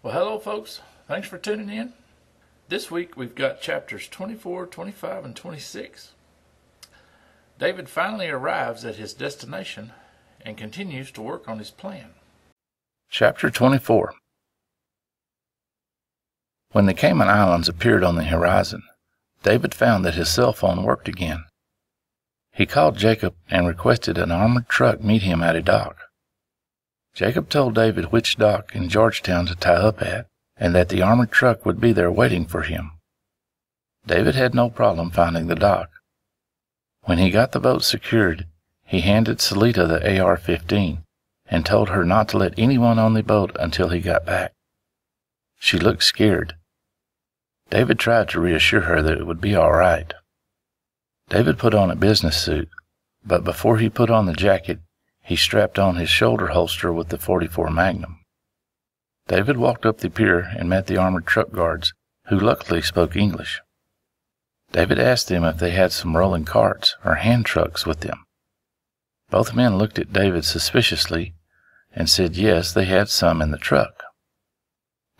Well, hello, folks. Thanks for tuning in. This week we've got chapters 24, 25, and 26. David finally arrives at his destination and continues to work on his plan. Chapter 24. When the Cayman Islands appeared on the horizon, David found that his cell phone worked again. He called Jacob and requested an armored truck meet him at a dock. Jacob told David which dock in Georgetown to tie up at, and that the armored truck would be there waiting for him. David had no problem finding the dock. When he got the boat secured, he handed Selita the AR-15 and told her not to let anyone on the boat until he got back. She looked scared. David tried to reassure her that it would be all right. David put on a business suit, but before he put on the jacket, he strapped on his shoulder holster with the .44 Magnum. David walked up the pier and met the armored truck guards, who luckily spoke English. David asked them if they had some rolling carts or hand trucks with them. Both men looked at David suspiciously and said yes, they had some in the truck.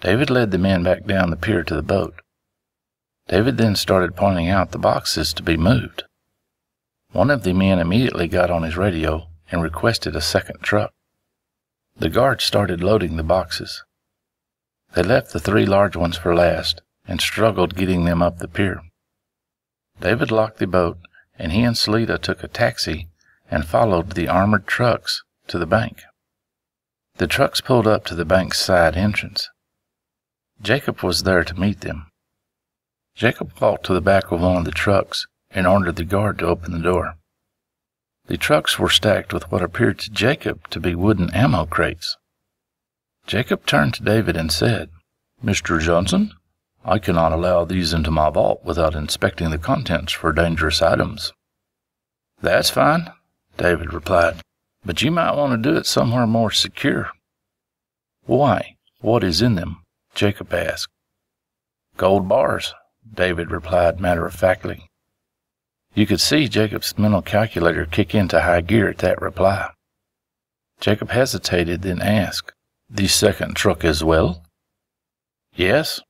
David led the men back down the pier to the boat. David then started pointing out the boxes to be moved. One of the men immediately got on his radio and requested a second truck. The guards started loading the boxes. They left the 3 large ones for last and struggled getting them up the pier. David locked the boat, and he and Selita took a taxi and followed the armored trucks to the bank. The trucks pulled up to the bank's side entrance. Jacob was there to meet them. Jacob walked to the back of one of the trucks and ordered the guard to open the door. The trucks were stacked with what appeared to Jacob to be wooden ammo crates. Jacob turned to David and said, "Mr. Johnson, I cannot allow these into my vault without inspecting the contents for dangerous items." "That's fine," David replied, "but you might want to do it somewhere more secure." "Why? What is in them?" Jacob asked. "Gold bars," David replied matter-of-factly. You could see Jacob's mental calculator kick into high gear at that reply. Jacob hesitated, then asked, "The second truck as well?" "Yes."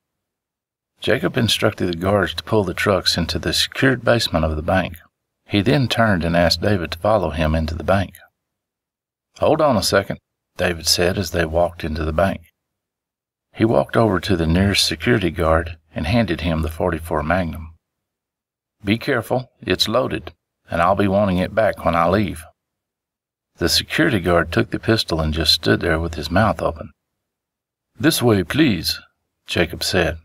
Jacob instructed the guards to pull the trucks into the secured basement of the bank. He then turned and asked David to follow him into the bank. "Hold on a second," David said as they walked into the bank. He walked over to the nearest security guard and handed him the .44 Magnum. "Be careful, it's loaded, and I'll be wanting it back when I leave." The security guard took the pistol and just stood there with his mouth open. "This way, please," Jacob said.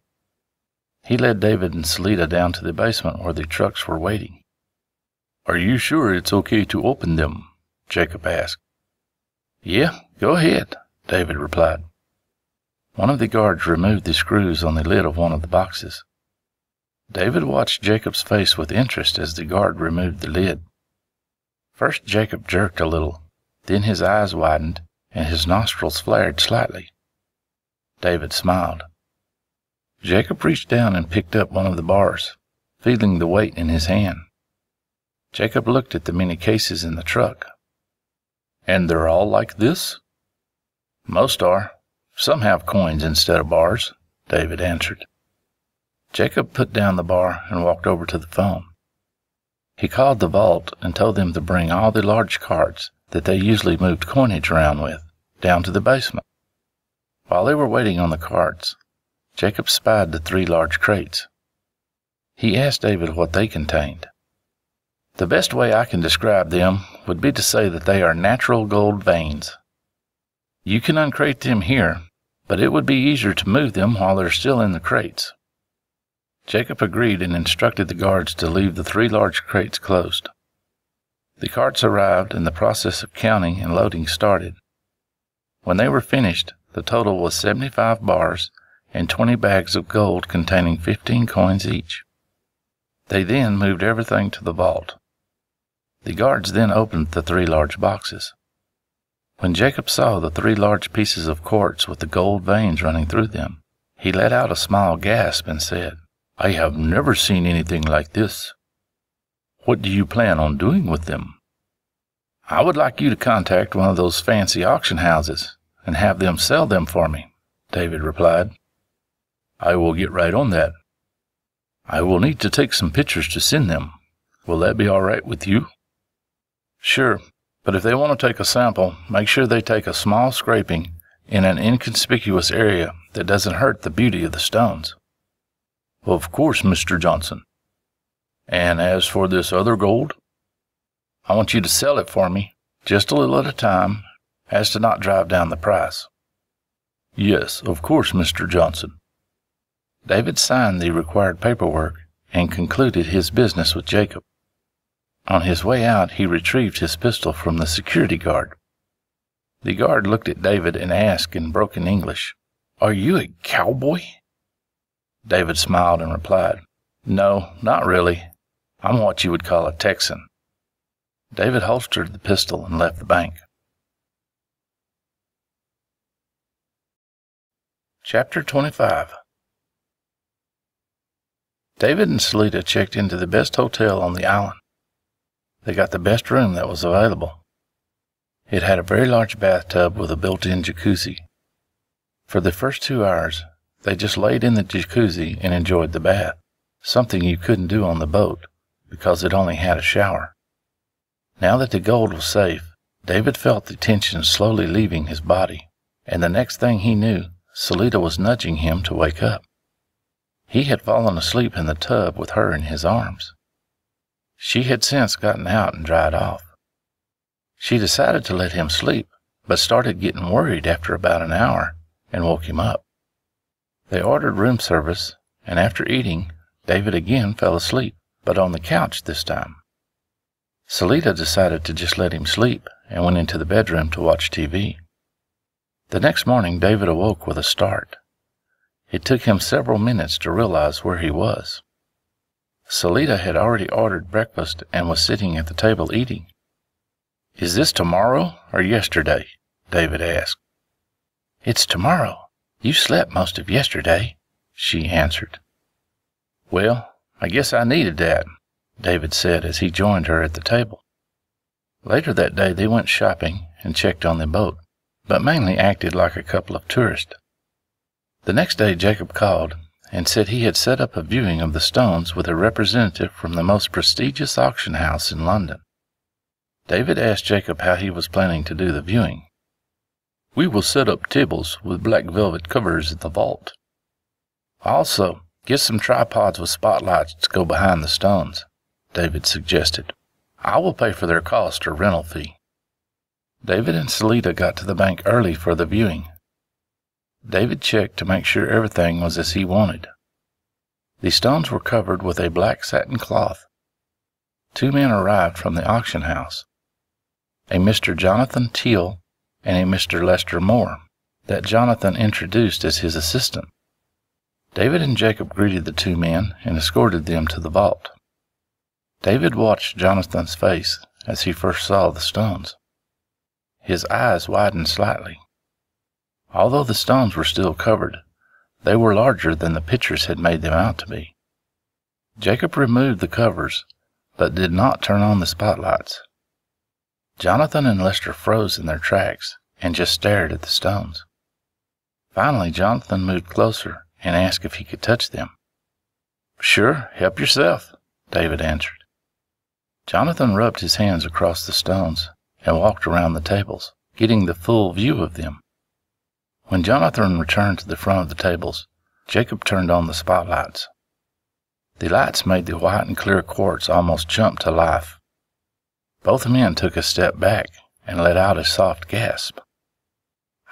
He led David and Selita down to the basement where the trucks were waiting. "Are you sure it's okay to open them?" Jacob asked. "Yeah, go ahead," David replied. One of the guards removed the screws on the lid of one of the boxes. David watched Jacob's face with interest as the guard removed the lid. First Jacob jerked a little, then his eyes widened and his nostrils flared slightly. David smiled. Jacob reached down and picked up one of the bars, feeling the weight in his hand. Jacob looked at the many cases in the truck. "And they're all like this?" "Most are. Some have coins instead of bars," David answered. Jacob put down the bar and walked over to the phone. He called the vault and told them to bring all the large carts that they usually moved coinage around with down to the basement. While they were waiting on the carts, Jacob spied the 3 large crates. He asked David what they contained. "The best way I can describe them would be to say that they are natural gold veins. You can uncrate them here, but it would be easier to move them while they're still in the crates." Jacob agreed and instructed the guards to leave the 3 large crates closed. The carts arrived and the process of counting and loading started. When they were finished, the total was 75 bars and 20 bags of gold containing 15 coins each. They then moved everything to the vault. The guards then opened the 3 large boxes. When Jacob saw the 3 large pieces of quartz with the gold veins running through them, he let out a small gasp and said, "I have never seen anything like this. What do you plan on doing with them?" "I would like you to contact one of those fancy auction houses and have them sell them for me," David replied. I will get right on that. I will need to take some pictures to send them. Will that be all right with you? Sure, but if they want to take a sample, make sure they take a small scraping in an inconspicuous area that doesn't hurt the beauty of the stones. Of course, Mr. Johnson. And as for this other gold, I want you to sell it for me, just a little at a time, as to not drive down the price. Yes, of course, Mr. Johnson. David signed the required paperwork and concluded his business with Jacob. On his way out, he retrieved his pistol from the security guard. The guard looked at David and asked in broken English, Are you a cowboy? David smiled and replied, No, not really. I'm what you would call a Texan. David holstered the pistol and left the bank. Chapter 25. David and Selita checked into the best hotel on the island. They got the best room that was available. It had a very large bathtub with a built-in jacuzzi. For the first 2 hours, they just laid in the jacuzzi and enjoyed the bath, something you couldn't do on the boat because it only had a shower. Now that the gold was safe, David felt the tension slowly leaving his body, and the next thing he knew, Selita was nudging him to wake up. He had fallen asleep in the tub with her in his arms. She had since gotten out and dried off. She decided to let him sleep, but started getting worried after about an hour and woke him up. They ordered room service, and after eating, David again fell asleep, but on the couch this time. Selita decided to just let him sleep and went into the bedroom to watch TV. The next morning, David awoke with a start. It took him several minutes to realize where he was. Selita had already ordered breakfast and was sitting at the table eating. Is this tomorrow or yesterday? David asked. It's tomorrow. You slept most of yesterday, she answered. Well, I guess I needed that, David said as he joined her at the table. Later that day they went shopping and checked on the boat, but mainly acted like a couple of tourists. The next day Jacob called and said he had set up a viewing of the stones with a representative from the most prestigious auction house in London. David asked Jacob how he was planning to do the viewing. We will set up tables with black velvet covers in the vault. Also, get some tripods with spotlights to go behind the stones, David suggested. I will pay for their cost or rental fee. David and Selita got to the bank early for the viewing. David checked to make sure everything was as he wanted. The stones were covered with a black satin cloth. 2 men arrived from the auction house, a Mr. Jonathan Teal and a Mr. Lester Moore, that Jonathan introduced as his assistant. David and Jacob greeted the 2 men and escorted them to the vault. David watched Jonathan's face as he first saw the stones. His eyes widened slightly. Although the stones were still covered, they were larger than the pictures had made them out to be. Jacob removed the covers, but did not turn on the spotlights. Jonathan and Lester froze in their tracks and just stared at the stones. Finally, Jonathan moved closer and asked if he could touch them. Sure, help yourself, David answered. Jonathan rubbed his hands across the stones and walked around the tables, getting the full view of them. When Jonathan returned to the front of the tables, Jacob turned on the spotlights. The lights made the white and clear quartz almost jump to life. Both men took a step back and let out a soft gasp.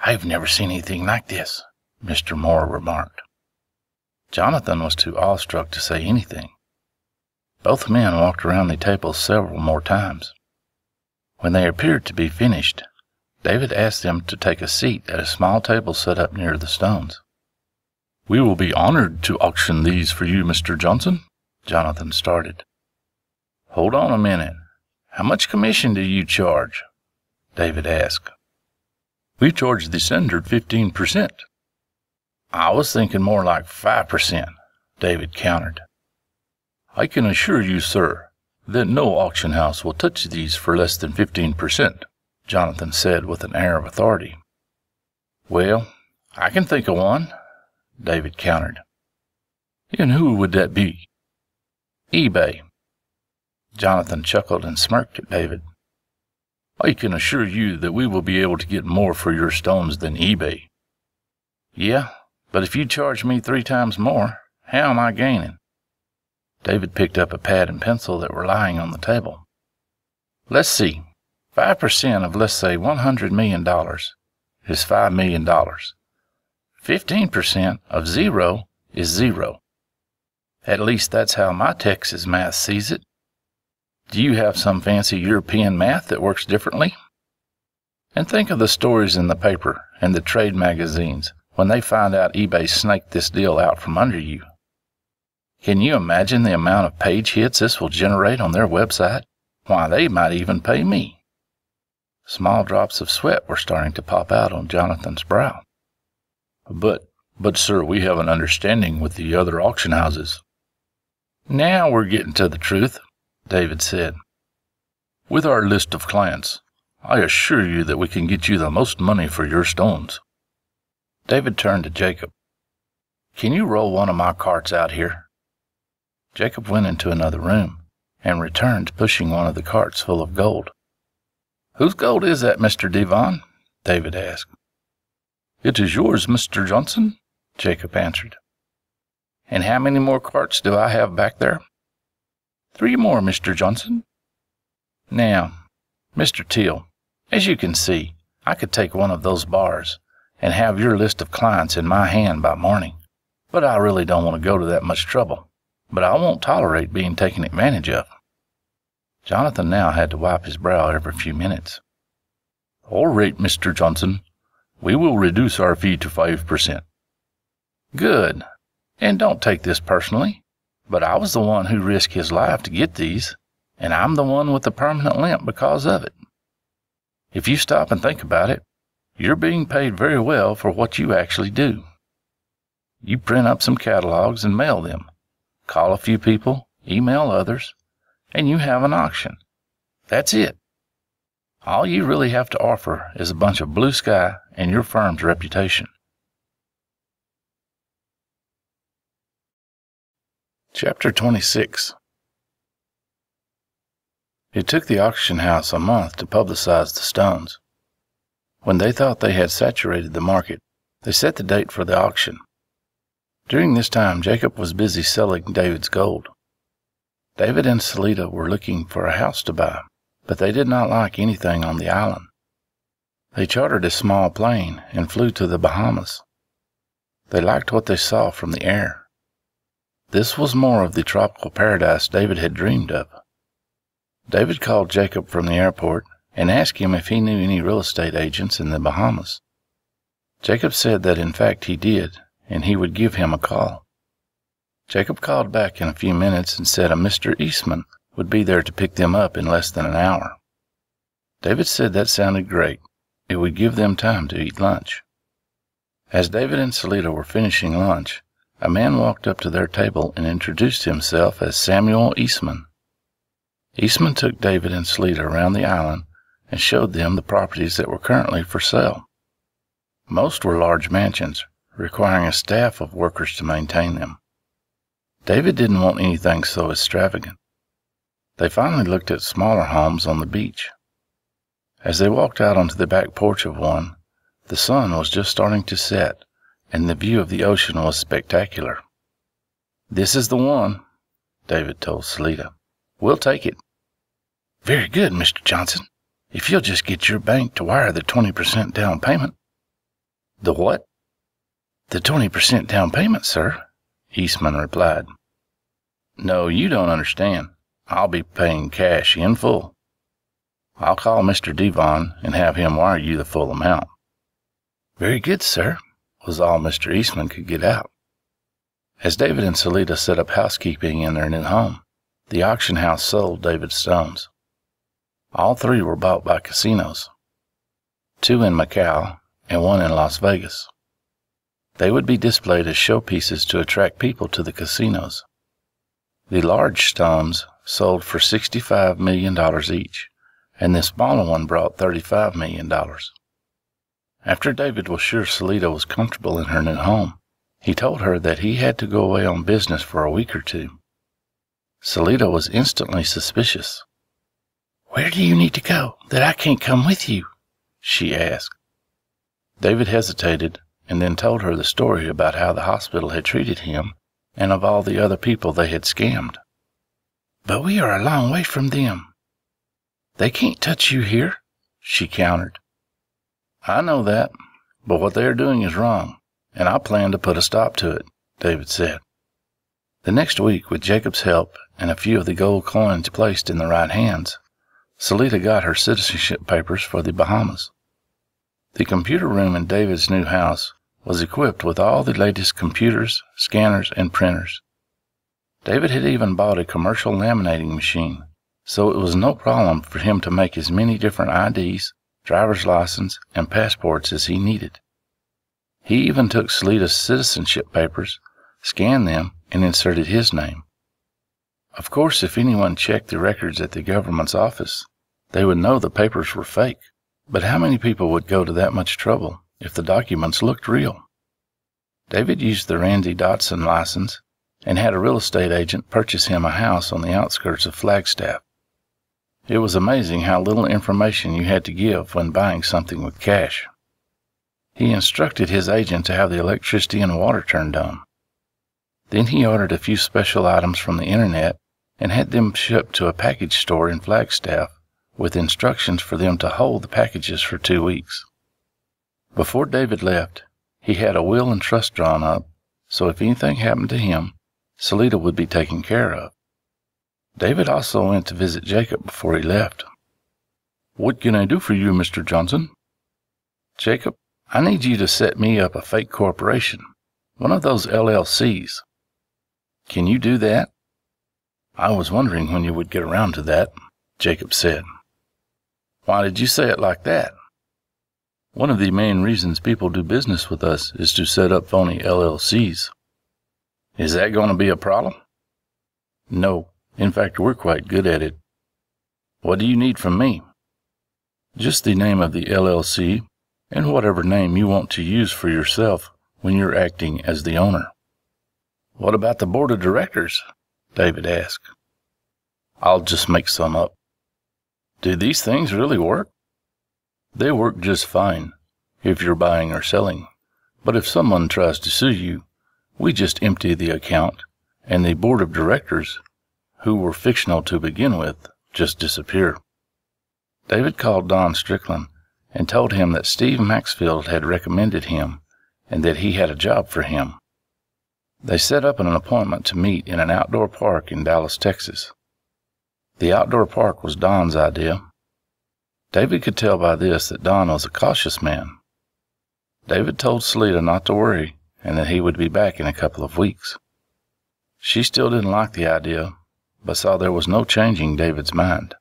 I've never seen anything like this, Mr. Moore remarked. Jonathan was too awestruck to say anything. Both men walked around the tables several more times. When they appeared to be finished, David asked them to take a seat at a small table set up near the stones. We will be honored to auction these for you, Mr. Johnson, Jonathan started. Hold on a minute. How much commission do you charge? David asked. We charge the sender 15%. I was thinking more like 5%, David countered. I can assure you, sir, that no auction house will touch these for less than 15%, Jonathan said with an air of authority. Well, I can think of one, David countered. And who would that be? eBay. Jonathan chuckled and smirked at David. I can assure you that we will be able to get more for your stones than eBay. Yeah, but if you charge me 3 times more, how am I gaining? David picked up a pad and pencil that were lying on the table. Let's see. 5% of, let's say, $100 million is $5 million. 15% of 0 is 0. At least that's how my Texas math sees it. Do you have some fancy European math that works differently? And think of the stories in the paper and the trade magazines when they find out eBay snaked this deal out from under you. Can you imagine the amount of page hits this will generate on their website? Why, they might even pay me. Small drops of sweat were starting to pop out on Jonathan's brow. But sir, we have an understanding with the other auction houses. Now we're getting to the truth, David said. With our list of clients, I assure you that we can get you the most money for your stones. David turned to Jacob. Can you roll one of my carts out here? Jacob went into another room and returned pushing one of the carts full of gold. Whose gold is that, Mr. Devon? David asked. It is yours, Mr. Johnson, Jacob answered. And how many more carts do I have back there? 3 more, Mr. Johnson. Now, Mr. Teal, as you can see, I could take one of those bars and have your list of clients in my hand by morning. But I really don't want to go to that much trouble. But I won't tolerate being taken advantage of. Jonathan now had to wipe his brow every few minutes. All right, Mr. Johnson. We will reduce our fee to 5%. Good. And don't take this personally, but I was the one who risked his life to get these, and I'm the one with the permanent limp because of it. If you stop and think about it, you're being paid very well for what you actually do. You print up some catalogs and mail them, call a few people, email others, and you have an auction. That's it. All you really have to offer is a bunch of blue sky and your firm's reputation. Chapter 26. It took the auction house a month to publicize the stones. When they thought they had saturated the market, they set the date for the auction. During this time, Jacob was busy selling David's gold. David and Selita were looking for a house to buy, but they did not like anything on the island. They chartered a small plane and flew to the Bahamas. They liked what they saw from the air. This was more of the tropical paradise David had dreamed of. David called Jacob from the airport and asked him if he knew any real estate agents in the Bahamas. Jacob said that in fact he did, and he would give him a call. Jacob called back in a few minutes and said a Mr. Eastman would be there to pick them up in less than an hour. David said that sounded great. It would give them time to eat lunch. As David and Selita were finishing lunch, a man walked up to their table and introduced himself as Samuel Eastman. Eastman took David and Selita around the island and showed them the properties that were currently for sale. Most were large mansions, requiring a staff of workers to maintain them. David didn't want anything so extravagant. They finally looked at smaller homes on the beach. As they walked out onto the back porch of one, the sun was just starting to set, and the view of the ocean was spectacular. This is the one, David told Selita. We'll take it. Very good, Mr. Johnson, if you'll just get your bank to wire the 20% down payment. The what? The 20% down payment, sir, Eastman replied. No, you don't understand. I'll be paying cash in full. I'll call Mr. Devon and have him wire you the full amount. Very good, sir, was all Mr. Eastman could get out. As David and Selita set up housekeeping in their new home, the auction house sold David's stones. All 3 were bought by casinos, 2 in Macau and 1 in Las Vegas. They would be displayed as showpieces to attract people to the casinos. The large stones sold for $65 million each, and the smaller one brought $35 million. After David was sure Selita was comfortable in her new home, he told her that he had to go away on business for a week or two. Selita was instantly suspicious. "Where do you need to go that I can't come with you?" she asked. David hesitated and then told her the story about how the hospital had treated him and of all the other people they had scammed. "But we are a long way from them." "They can't touch you here," she countered. "I know that, but what they are doing is wrong, and I plan to put a stop to it," David said. The next week, with Jacob's help and a few of the gold coins placed in the right hands, Selita got her citizenship papers for the Bahamas. The computer room in David's new house was equipped with all the latest computers, scanners, and printers. David had even bought a commercial laminating machine, so it was no problem for him to make as many different IDs, driver's license, and passports as he needed. He even took Selita's citizenship papers, scanned them, and inserted his name. Of course, if anyone checked the records at the government's office, they would know the papers were fake. But how many people would go to that much trouble if the documents looked real? David used the Randy Dotson license and had a real estate agent purchase him a house on the outskirts of Flagstaff. It was amazing how little information you had to give when buying something with cash. He instructed his agent to have the electricity and water turned on. Then he ordered a few special items from the internet and had them shipped to a package store in Flagstaff with instructions for them to hold the packages for 2 weeks. Before David left, he had a will and trust drawn up, so if anything happened to him, Selita would be taken care of. David also went to visit Jacob before he left. "What can I do for you, Mr. Johnson?" "Jacob, I need you to set me up a fake corporation, one of those LLCs. Can you do that?" "I was wondering when you would get around to that," Jacob said. "Why did you say it like that?" "One of the main reasons people do business with us is to set up phony LLCs." "Is that going to be a problem?" "No. In fact, we're quite good at it." "What do you need from me?" "Just the name of the LLC and whatever name you want to use for yourself when you're acting as the owner." "What about the board of directors?" David asked. "I'll just make some up." "Do these things really work?" "They work just fine, if you're buying or selling. But if someone tries to sue you, we just empty the account, and the board of directors, who were fictional to begin with, just disappear." David called Don Strickland and told him that Steve Maxfield had recommended him and that he had a job for him. They set up an appointment to meet in an outdoor park in Dallas, Texas. The outdoor park was Don's idea. David could tell by this that Don was a cautious man. David told Selita not to worry and that he would be back in a couple of weeks. She still didn't like the idea, but saw there was no changing David's mind.